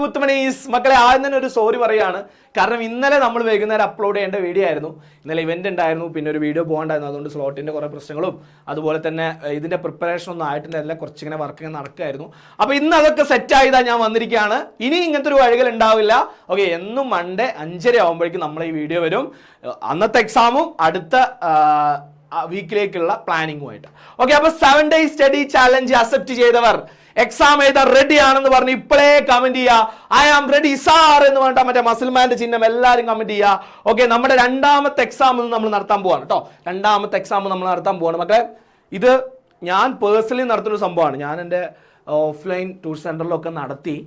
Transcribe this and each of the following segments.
മുത്തുമണീസ് മക്കളെ ആദ്യം തന്നെ ഒരു സോറി പറയാണ്. കാരണം ഇന്നലെ നമ്മൾ വൈകുന്നേരം അപ്ലോഡ് ചെയ്യേണ്ട വീഡിയോ ആയിരുന്നു. ഇന്നലെ ഇവന്റ് ഉണ്ടായിരുന്നു, പിന്നെ ഒരു വീഡിയോ പോകണ്ടായിരുന്നു. അതുകൊണ്ട് സ്ലോട്ടിന്റെ കുറേ പ്രശ്നങ്ങളും അതുപോലെ തന്നെ ഇതിന്റെ പ്രിപ്പറേഷൻ ഒന്നും ആയിട്ടില്ല, കുറച്ചിങ്ങനെ വർക്ക് നടക്കായിരുന്നു. അപ്പോൾ ഇന്ന് അതൊക്കെ സെറ്റ് ആയതാ ഞാൻ വന്നിരിക്കുകയാണ്. ഇനി ഇങ്ങനത്തെ ഒരു വഴികൾ ഉണ്ടാവില്ല. ഓക്കെ, എന്നും മൺഡേ 5:30 ആകുമ്പോഴേക്കും നമ്മൾ ഈ വീഡിയോ വരും. അന്നത്തെ എക്സാമും അടുത്ത വീക്കിലേക്കുള്ള പ്ലാനിങ്ങുമായിട്ട്. ഓക്കെ, അപ്പോൾ 7 days സ്റ്റഡി ചാലഞ്ച് അക്സെപ്റ്റ് ചെയ്തവർ എക്സാം എഴുതാൻ റെഡി ആണെന്ന് പറഞ്ഞ് ഇപ്പോഴേ കമന്റ് ചെയ്യുക. ഐ ആം റെഡി സാർ എന്ന് പറഞ്ഞാൽ മറ്റേ മസിൽമാന്റെ ചിഹ്നം എല്ലാവരും കമന്റ് ചെയ്യുക. ഓക്കെ, നമ്മുടെ രണ്ടാമത്തെ എക്സാം നമ്മൾ നടത്താൻ പോവാണ് കേട്ടോ. രണ്ടാമത്തെ എക്സാം നമ്മൾ നടത്താൻ പോവാണ് മക്കളെ. ഇത് ഞാൻ പേഴ്സണലി നടത്തുന്ന സംഭവമാണ്. ഞാൻ എൻ്റെ ഓഫ്ലൈൻ ടൂർ സെന്ററിലൊക്കെ നടത്തി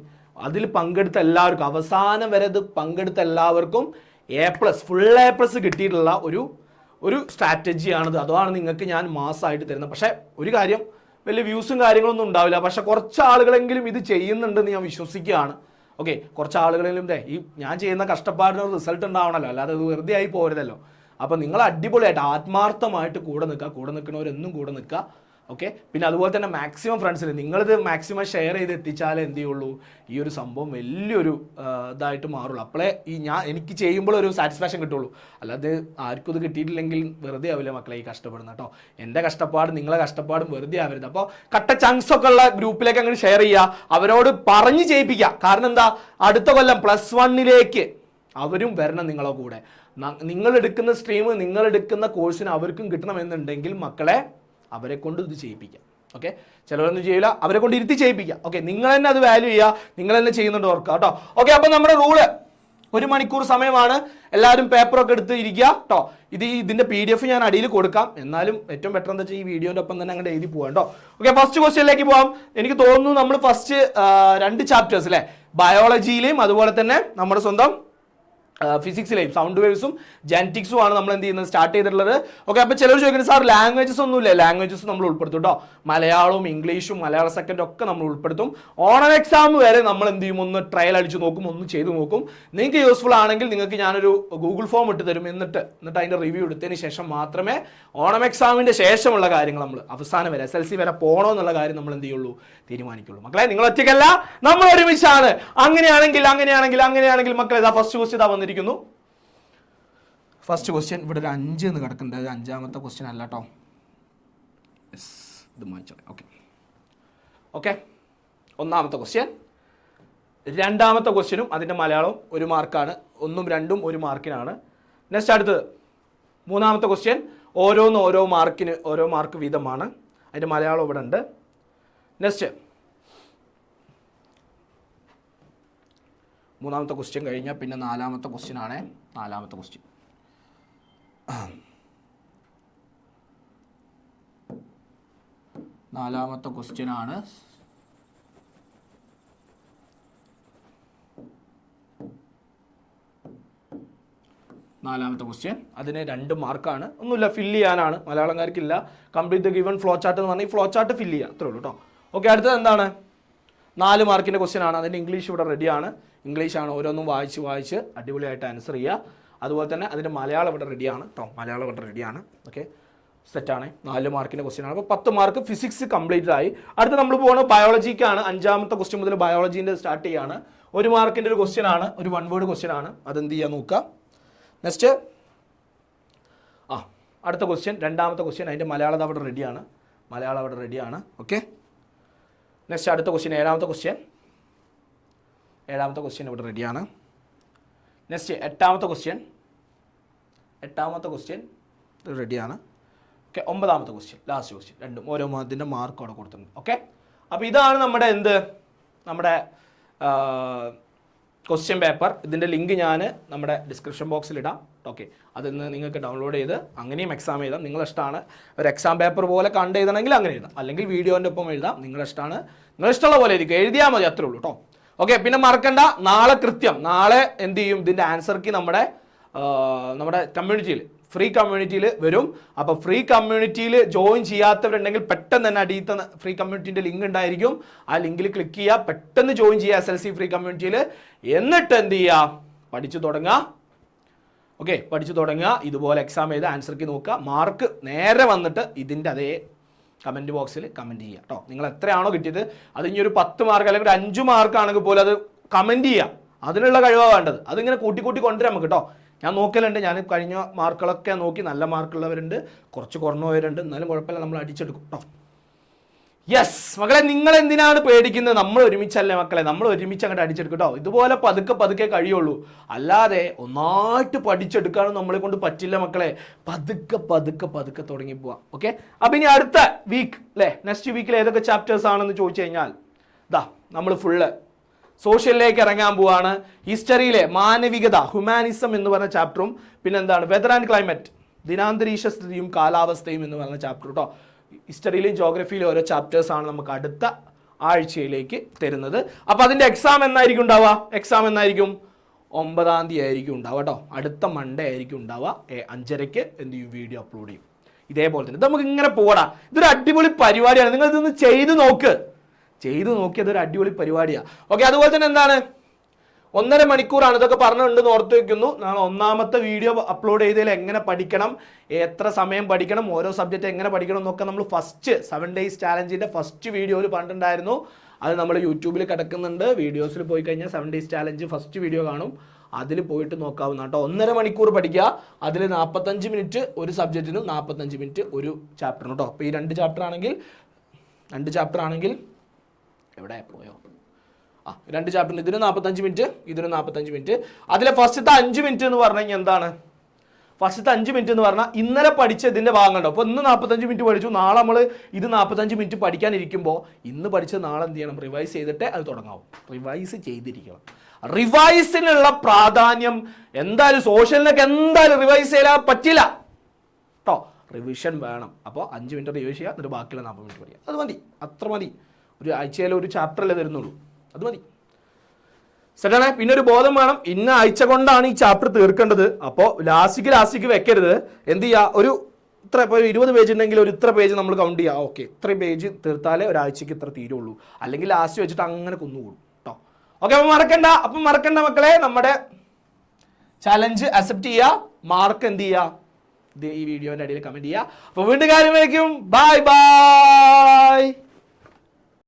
അതിൽ പങ്കെടുത്ത എല്ലാവർക്കും, അവസാനം വരെ ഇത് പങ്കെടുത്ത എല്ലാവർക്കും A+, ഫുൾ A+ കിട്ടിയിട്ടുള്ള ഒരു സ്ട്രാറ്റജിയാണിത്. അതാണ് നിങ്ങൾക്ക് ഞാൻ മാസമായിട്ട് തരുന്നത്. പക്ഷേ ഒരു കാര്യം, വലിയ വ്യൂസും കാര്യങ്ങളൊന്നും ഉണ്ടാവില്ല. പക്ഷെ കുറച്ച് ആളുകളെങ്കിലും ഇത് ചെയ്യുന്നുണ്ടെന്ന് ഞാൻ വിശ്വസിക്കുകയാണ്. ഓക്കെ, കുറച്ച് ആളുകളെങ്കിലും ഈ ഞാൻ ചെയ്യുന്ന കഷ്ടപ്പാടിന് റിസൾട്ട് ഉണ്ടാവണമല്ലോ, അല്ലാതെ ഇത് വെറുതെ ആയി പോരുതല്ലോ. അപ്പോൾ നിങ്ങൾ അടിപൊളിയായിട്ട് ആത്മാർത്ഥമായിട്ട് കൂടെ നിൽക്കുന്നവരെന്നും കൂടെ നിൽക്കുക. ഓക്കെ, പിന്നെ അതുപോലെ തന്നെ മാക്സിമം ഫ്രണ്ട്സിന് നിങ്ങളിത് മാക്സിമം ഷെയർ ചെയ്ത് എത്തിച്ചാലേ എന്ത് ചെയ്യുള്ളൂ, ഈ ഒരു സംഭവം വലിയൊരു ഇതായിട്ട് മാറുള്ളൂ. അപ്പോഴേ എനിക്ക് ചെയ്യുമ്പോൾ ഒരു സാറ്റിസ്ഫാക്ഷൻ കിട്ടുള്ളൂ. അല്ലാതെ ആർക്കും ഇത് കിട്ടിയിട്ടില്ലെങ്കിൽ വെറുതെ ആവില്ല മക്കളെ ഈ കഷ്ടപ്പെടുന്ന കേട്ടോ. എൻ്റെ കഷ്ടപ്പാട് നിങ്ങളെ കഷ്ടപ്പാടും വെറുതെ ആവരുത്. അപ്പോൾ കട്ട ചങ്ക്സ് ഒക്കെ ഉള്ള ഗ്രൂപ്പിലേക്ക് അങ്ങനെ ഷെയർ ചെയ്യുക, അവരോട് പറഞ്ഞ് ചെയ്യിപ്പിക്കുക. കാരണം എന്താ, അടുത്ത കൊല്ലം +1 അവരും വരണം നിങ്ങളെ കൂടെ. നിങ്ങളെടുക്കുന്ന സ്ട്രീം, നിങ്ങളെടുക്കുന്ന കോഴ്സിന് അവർക്കും കിട്ടണമെന്നുണ്ടെങ്കിൽ മക്കളെ അവരെ കൊണ്ട് ഇത് ചെയ്യിപ്പിക്കാം. ഓക്കെ, ചിലവരൊന്നും ചെയ്യില്ല, അവരെ കൊണ്ട് ഇരുത്തി ചെയ്യിപ്പിക്കാം. ഓക്കെ, നിങ്ങൾ തന്നെ അത് വാല്യൂ ചെയ്യുക, നിങ്ങൾ തന്നെ ചെയ്യുന്നുണ്ട് ഓർക്കുക കേട്ടോ. ഓക്കെ, അപ്പോൾ നമ്മുടെ റൂള് 1 മണിക്കൂർ സമയമാണ്. എല്ലാവരും പേപ്പറൊക്കെ എടുത്ത് ഇരിക്കുക കേട്ടോ. ഇതിന്റെ PDF ഞാൻ അടിയിൽ കൊടുക്കാം. എന്നാലും ഏറ്റവും ബെറ്റർ എന്താ വെച്ചാൽ ഈ വീഡിയോന്റെ ഒപ്പം തന്നെ അങ്ങോട്ട് എഴുതി പോകാം കേട്ടോ. ഓക്കെ, ഫസ്റ്റ് ക്വസ്റ്റ്യനിലേക്ക് പോകാം. എനിക്ക് തോന്നുന്നു നമ്മൾ ഫസ്റ്റ് 2 ചാപ്റ്റേഴ്സ് അല്ലേ, ബയോളജിയിലെയും അതുപോലെ തന്നെ നമ്മുടെ സ്വന്തം ഫിസിക്സിലെയും സൗണ്ട് വേവ്സും ജെനറ്റിക്സും ആണ് നമ്മൾ എന്ത് ചെയ്യുന്നത്, സ്റ്റാർട്ട് ചെയ്തിട്ടുള്ളത്. ഓക്കെ, അപ്പോൾ ചിലർ ചോദിക്കുന്നത് സാർ ലാംഗ്വേജസ് ഒന്നുമില്ല. ലാംഗ്വേജസ് നമ്മൾ ഉൾപ്പെടുത്തും കേട്ടോ. മലയാളവും ഇംഗ്ലീഷും മലയാള സെക്കൻഡും ഒക്കെ നമ്മൾ ഉൾപ്പെടുത്തും. ഓണം എക്സാം വരെ നമ്മൾ എന്ത് ചെയ്യും, ഒന്ന് ട്രയൽ അടിച്ച് നോക്കും, ഒന്ന് ചെയ്ത് നോക്കും. നിങ്ങൾക്ക് യൂസ്ഫുൾ ആണെങ്കിൽ നിങ്ങൾക്ക് ഞാനൊരു ഗൂഗിൾ ഫോം ഇട്ട് തരും. എന്നിട്ട് അതിൻ്റെ റിവ്യൂ എടുത്തതിന് ശേഷം മാത്രമേ ഓണം എക്സാമിൻ്റെ ശേഷമുള്ള കാര്യങ്ങൾ നമ്മൾ അവസാനം വരെ SLC വരെ പോകണോ എന്നുള്ള കാര്യം നമ്മൾ എന്ത് ചെയ്യുള്ളൂ, തീരുമാനിക്കുള്ളൂ. മക്കളെ നിങ്ങൾ ഒറ്റയ്ക്കല്ല, നമ്മൾ ഒരുമിച്ചാണ്. അങ്ങനെയാണെങ്കിൽ മക്കളെ ഇതാ ഫസ്റ്റ് ക്വസ്റ്റ്യൻ ഇതാ വന്നിരിക്കുന്നു. ഫസ്റ്റ് ക്വസ്റ്റ്യൻ ഇവിടെ ഒരു 5 എന്ന് കിടക്കുന്നുണ്ട്. 5ാമത്തെ ക്വസ്റ്റ്യൻ അല്ല കേട്ടോ. ഇത് മായ്ച്ചോളെ. Okay, 1ാമത്തെ question. 2ാമത്തെ ക്വസ്റ്റ്യനും അതിൻ്റെ മലയാളവും 1 മാർക്കാണ്. 1ഉം 2ഉം 1 മാർക്കിനാണ്. നെക്സ്റ്റ് അടുത്തത് 3ാമത്തെ ക്വസ്റ്റ്യൻ. ഓരോന്ന് ഓരോ മാർക്ക് വീതമാണ്. അതിൻ്റെ മലയാളം ഇവിടെ ഉണ്ട്. നെക്സ്റ്റ് 3ാമത്തെ ക്വസ്റ്റ്യൻ കഴിഞ്ഞാൽ പിന്നെ 4ാമത്തെ ക്വസ്റ്റ്യൻ ആണ്. 4ാമത്തെ ക്വസ്റ്റ്യൻ 4ാമത്തെ ക്വസ്റ്റ്യൻ ആണ്. അതിന് 2 മാർക്കാണ്. ഒന്നുമില്ല, ഫില്ല് ചെയ്യാനാണ്. മലയാളംകാർക്കില്ല. Complete the given flow chart എന്ന് പറഞ്ഞാൽ ഈ ഫ്ലോ ചാർട്ട് ഫില്ല് ചെയ്യുക, അത്രേ ഉള്ളൂ കേട്ടോ. ഓക്കെ, അടുത്തത് എന്താണ്, 4 മാർക്കിൻ്റെ ക്വസ്റ്റ്യൻ ആണ്. അതിൻ്റെ ഇംഗ്ലീഷ് ഇവിടെ റെഡിയാണ്. ഇംഗ്ലീഷാണ്. ഓരോന്നും വായിച്ച് അടിപൊളിയായിട്ട് ആൻസർ ചെയ്യുക. അതുപോലെ തന്നെ അതിൻ്റെ മലയാളം ഇവിടെ റെഡിയാണ് കേട്ടോ. മലയാളം ഇവിടെ റെഡിയാണ്. ഓക്കെ, സെറ്റാണ്. 4 മാർക്കിൻ്റെ ക്വസ്റ്റ്യൻ ആണ്. അപ്പോൾ 10 മാർക്ക് ഫിസിക്സ് കംപ്ലീറ്റ് ആയി. അടുത്ത് നമ്മൾ പോകുന്നത് ബയോളജിക്കാണ്. 5ാമത്തെ ക്വസ്റ്റ്യൻ മുതൽ ബയോളജീൻ്റെ സ്റ്റാർട്ട് ചെയ്യാണ്. 1 മാർക്കിൻ്റെ ഒരു ക്വസ്റ്റ്യൻ ആണ്, ഒരു 1 വേർഡ് ക്വസ്റ്റ്യൻ ആണ്. അതെന്ത് ചെയ്യാൻ നോക്കുക. നെക്സ്റ്റ് അടുത്ത ക്വസ്റ്റ്യൻ, 2ാമത്തെ ക്വസ്റ്റ്യൻ. അതിൻ്റെ മലയാളം അവിടെ റെഡിയാണ്. ഓക്കെ, നെക്സ്റ്റ് അടുത്ത ക്വസ്റ്റ്യൻ 7ാമത്തെ ക്വസ്റ്റ്യൻ. 7ാമത്തെ ക്വസ്റ്റ്യൻ ഇവിടെ റെഡിയാണ്. നെക്സ്റ്റ് 8ാമത്തെ ക്വസ്റ്റ്യൻ റെഡിയാണ്. ഓക്കെ, 9ാമത്തെ ക്വസ്റ്റ്യൻ, ലാസ്റ്റ് ക്വസ്റ്റ്യൻ. 2ഉം ഓരോ അതിൻ്റെ മാർക്ക് അവിടെ കൊടുത്തിട്ടുണ്ട്. ഓക്കെ, അപ്പോൾ ഇതാണ് നമ്മുടെ ക്വസ്റ്റ്യൻ പേപ്പർ. ഇതിൻ്റെ ലിങ്ക് ഞാൻ നമ്മുടെ ഡിസ്ക്രിപ്ഷൻ ബോക്സിൽ ഇടാം. ഓക്കെ, അതിൽ നിന്ന് നിങ്ങൾക്ക് ഡൗൺലോഡ് ചെയ്ത് അങ്ങനെയും എക്സാം എഴുതാം. നിങ്ങളിഷ്ടമാണ്. ഒരു എക്സാം പേപ്പർ പോലെ കണ്ട് എഴുതണമെങ്കിൽ അങ്ങനെ എഴുതാം, അല്ലെങ്കിൽ വീഡിയോൻ്റെ ഒപ്പം എഴുതാം. നിങ്ങളിഷ്ടമാണ്, നിങ്ങളിഷ്ടമുള്ള പോലെ ഇരിക്കും, എഴുതിയാൽ മതി, അത്രേ ഉള്ളൂ കേട്ടോ. ഓക്കെ, പിന്നെ മറക്കണ്ട, നാളെ എന്ത് ചെയ്യും, ഇതിൻ്റെ ആൻസർ കീ നമ്മുടെ കമ്മ്യൂണിറ്റിയിൽ, ഫ്രീ കമ്മ്യൂണിറ്റിയിൽ വരും. അപ്പോൾ ഫ്രീ കമ്മ്യൂണിറ്റിയിൽ ജോയിൻ ചെയ്യാത്തവരുണ്ടെങ്കിൽ പെട്ടെന്ന് തന്നെ അടിയത്തെ ഫ്രീ കമ്മ്യൂണിറ്റിൻ്റെ ലിങ്ക് ഉണ്ടായിരിക്കും. ആ ലിങ്കിൽ ക്ലിക്ക് ചെയ്യുക, പെട്ടെന്ന് ജോയിൻ ചെയ്യുക SLC ഫ്രീ കമ്മ്യൂണിറ്റിയിൽ. എന്നിട്ട് എന്ത് ചെയ്യുക, പഠിച്ചു തുടങ്ങുക. ഇതുപോലെ എക്സാം ചെയ്ത് ആൻസർ കീ നോക്കുക. മാർക്ക് നേരെ വന്നിട്ട് ഇതിൻ്റെ അതേ കമൻറ്റ് ബോക്സിൽ കമൻറ്റ് ചെയ്യുക കേട്ടോ. നിങ്ങൾ എത്രയാണോ കിട്ടിയത്, അത് ഇനി ഒരു 10 മാർക്ക് അല്ലെങ്കിൽ ഒരു 5 മാർക്ക് ആണെങ്കിൽ പോലും അത് കമൻറ്റ് ചെയ്യുക, അതിനുള്ള കഴിവാണ് വേണ്ടത്. അതിങ്ങനെ കൂട്ടി കൊണ്ടുവരാം നമുക്ക് കേട്ടോ. ഞാൻ നോക്കലുണ്ട്, ഞാൻ കഴിഞ്ഞ മാർക്കുകളൊക്കെ നോക്കി, നല്ല മാർക്കുള്ളവരുണ്ട്, കുറച്ച് കുറഞ്ഞവരുണ്ട്, എന്നാലും കുഴപ്പമില്ല, നമ്മൾ അടിച്ചെടുക്കും കേട്ടോ. യെസ് മക്കളെ, നിങ്ങൾ എന്തിനാണ് പേടിക്കുന്നത്? നമ്മൾ ഒരുമിച്ചല്ലേ മക്കളെ, നമ്മൾ ഒരുമിച്ച് അങ്ങോട്ട് അടിച്ചെടുക്കും കേട്ടോ. ഇതുപോലെ പതുക്കെ കഴിയുള്ളൂ, അല്ലാതെ ഒന്നായിട്ട് പഠിച്ചെടുക്കാനും നമ്മളെ കൊണ്ട് പറ്റില്ല മക്കളെ. പതുക്കെ തുടങ്ങി പോവാം. ഓക്കെ, അപ്പം ഇനി അടുത്ത വീക്ക് അല്ലേ, നെക്സ്റ്റ് വീക്കിൽ ഏതൊക്കെ ചാപ്റ്റേഴ്സ് ആണെന്ന് ചോദിച്ചു കഴിഞ്ഞാൽ നമ്മൾ ഫുള്ള് സോഷ്യലിലേക്ക് ഇറങ്ങാൻ പോവാണ്. ഹിസ്റ്ററിയിലെ മാനവികത, ഹ്യൂമാനിസം എന്ന് പറഞ്ഞ ചാപ്റ്ററും, പിന്നെ എന്താണ് വെതർ ആൻഡ് ക്ലൈമറ്റ്, ദിനാന്തരീക്ഷ സ്ഥിതിയും കാലാവസ്ഥയും എന്ന് പറഞ്ഞ ചാപ്റ്റർ കേട്ടോ. ഹിസ്റ്ററിയിലും ജോഗ്രഫിയിലും ഓരോ ചാപ്റ്റേഴ്സ് ആണ് നമുക്ക് അടുത്ത ആഴ്ചയിലേക്ക് തരുന്നത്. അപ്പോൾ അതിൻ്റെ എക്സാം എന്നായിരിക്കും ഉണ്ടാവുക? എക്സാം എന്നായിരിക്കും? 9-ാം തീയതി ആയിരിക്കും ഉണ്ടാവുക കേട്ടോ. അടുത്ത മൺഡേ ആയിരിക്കും ഉണ്ടാവുക. 5:30 എന്ത് ചെയ്യും? വീഡിയോ അപ്ലോഡ് ചെയ്യും. ഇതേപോലെ തന്നെ ഇത് നമുക്ക് ഇങ്ങനെ പോടാ. ഇതൊരു അടിപൊളി പരിപാടിയാണ്. നിങ്ങൾ ഇതൊന്ന് ചെയ്ത് നോക്ക്, അതൊരു അടിപൊളി പരിപാടിയാണ്. ഓക്കെ, അതുപോലെ തന്നെ എന്താണ്, 1.5 മണിക്കൂറാണ് ഇതൊക്കെ പറഞ്ഞിട്ടുണ്ടെന്ന് ഓർത്ത് വയ്ക്കുന്നു. നാളെ 1ാമത്തെ വീഡിയോ അപ്ലോഡ് ചെയ്തതിൽ എങ്ങനെ പഠിക്കണം, എത്ര സമയം പഠിക്കണം, ഓരോ സബ്ജക്റ്റ് എങ്ങനെ പഠിക്കണം എന്നൊക്കെ നമ്മൾ ഫസ്റ്റ് 7 days ചാലഞ്ചിൻ്റെ ഫസ്റ്റ് വീഡിയോയിൽ പറഞ്ഞിട്ടുണ്ടായിരുന്നു. അത് നമ്മൾ യൂട്യൂബിൽ കിടക്കുന്നുണ്ട്. വീഡിയോസിൽ പോയി കഴിഞ്ഞാൽ 7 days ചാലഞ്ച് ഫസ്റ്റ് വീഡിയോ കാണും, അതിൽ പോയിട്ട് നോക്കാവുന്ന കേട്ടോ. 1.5 മണിക്കൂർ പഠിക്കുക, അതിൽ 45 മിനിറ്റ് ഒരു സബ്ജക്റ്റിനും 45 മിനിറ്റ് ഒരു ചാപ്റ്ററിനും കേട്ടോ. അപ്പോൾ ഈ 2 ചാപ്റ്റർ ആണെങ്കിൽ എവിടെ പോയോ? 2 ചാപ്റ്ററിന് ഇതിന് 45 മിനിറ്റ്, ഇതിന് 45 മിനിറ്റ്. അതിലെ ഫസ്റ്റത്തെ 5 മിനിറ്റ് എന്ന് പറഞ്ഞു കഴിഞ്ഞാൽ എന്താണ്? ഫസ്റ്റത്തെ 5 മിനിറ്റ് എന്ന് പറഞ്ഞാൽ ഇന്നലെ പഠിച്ച ഇതിൻ്റെ ഭാഗങ്ങളുണ്ടോ. അപ്പോൾ ഇന്ന് 45 മിനിറ്റ് പഠിച്ചു, നാളെ നമ്മൾ ഇത് 45 മിനിറ്റ് പഠിക്കാനിരിക്കുമ്പോൾ ഇന്ന് പഠിച്ചത് നാളെ എന്ത് ചെയ്യണം? റിവൈസ് ചെയ്തിട്ട് അത് തുടങ്ങാവും. റിവൈസ് ചെയ്തിരിക്കണം. റിവൈസിനുള്ള പ്രാധാന്യം എന്തായാലും സോഷ്യലിനൊക്കെ എന്തായാലും റിവൈസ് ചെയ്യാൻ പറ്റില്ല കേട്ടോ. റിവിഷൻ വേണം. അപ്പോൾ 5 മിനിറ്റ് റിവൈസ് ചെയ്യുക, എന്നിട്ട് ബാക്കിയുള്ള 40 മിനിറ്റ് പഠിക്കുക. അത് മതി, അത്ര മതി. ഒരു ആഴ്ചയിൽ ഒരു ചാപ്റ്ററല്ലേ തരുന്നുള്ളൂ, അത് മതി. സെറ്റാണ്. പിന്നെ ഒരു ബോധം വേണം, ഇന്ന ആഴ്ച കൊണ്ടാണ് ഈ ചാപ്റ്റർ തീർക്കേണ്ടത്. അപ്പോൾ ലാസ്റ്റിക്ക് വെക്കരുത്. എന്ത് ചെയ്യുക, ഒരു ഇത്ര ഇപ്പോൾ 20 പേജ് ഉണ്ടെങ്കിൽ ഒരു ഇത്ര പേജ് നമ്മൾ കൗണ്ട് ചെയ്യുക. ഓക്കെ, ഇത്ര പേജ് തീർത്താലേ ഒരാഴ്ചക്ക് ഇത്ര തീരുള്ളൂ, അല്ലെങ്കിൽ ലാസ്റ്റ് വെച്ചിട്ട് അങ്ങനെ കുന്നുകൂടും കേട്ടോ. ഓക്കെ, അപ്പം മറക്കണ്ട മക്കളെ, നമ്മുടെ ചലഞ്ച് അക്സെപ്റ്റ് ചെയ്യുക, മാർക്ക് എന്ത് ചെയ്യുക, ഇത് ഈ വീഡിയോൻ്റെ അടിയിൽ കമൻറ്റ് ചെയ്യുക. അപ്പോൾ വീണ്ടും കാര്യമായിരിക്കും. ബൈ.